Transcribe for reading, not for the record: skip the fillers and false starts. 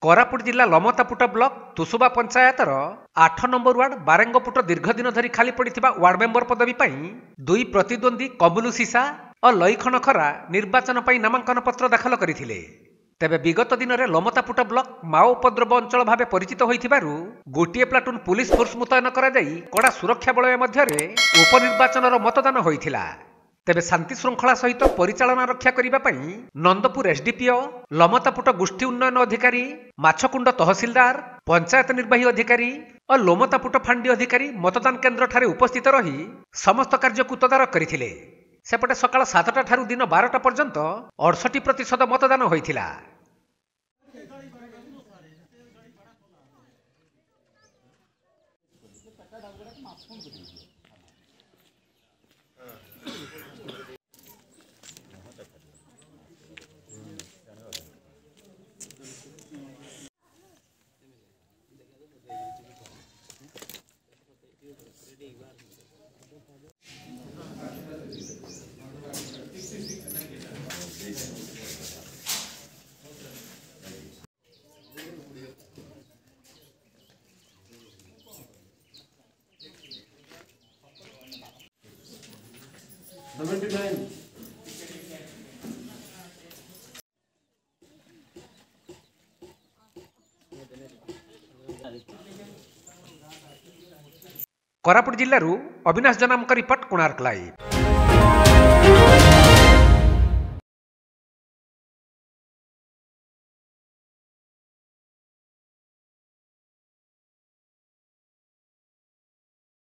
कोरापुट जिला लमतापुट block तुसुबा पंचायतर 8 number ward बारेंगपुट दीर्घ दिन धरी खाली पड़ा वार्ड मेंबर पदवी दुई प्रतिद्वंदी कमलू सीसा और लईखन खरा निर्वाचन पर नामांकन पत्र दाखल करथिले। तेबे विगत दिन में लमतापुट ब्लॉक माओ उपद्रव अंचल भाव परिचित होइथिबारु गोटिए प्लाटून पुलिस फोर्स मुतयन कराई कड़ा सुरक्षा बलय मध्यरे उपनिर्वाचन मतदान होइथिला। तेबे शांति श्रृंखला सहित परिचालना रक्षा करने नंदपुर एसडीपीओ लमतापुट गोष्ठी उन्नयन अधिकारी माछकुंड तहसिलदार पंचायत निर्वाही अधिकारी और लोमतापुट फांडी अधिकारी मतदान केन्द्र ठारे उपस्थित रही समस्त कार्य तदारख करथिले। सेपटे सकाळ 7टा ठारू दिन 12टा पर्यंत 68% मतदान होइथिला। कोरापुट जिल्लारू अविनाश जनामक रिपोर्ट कोणार्क लाइव।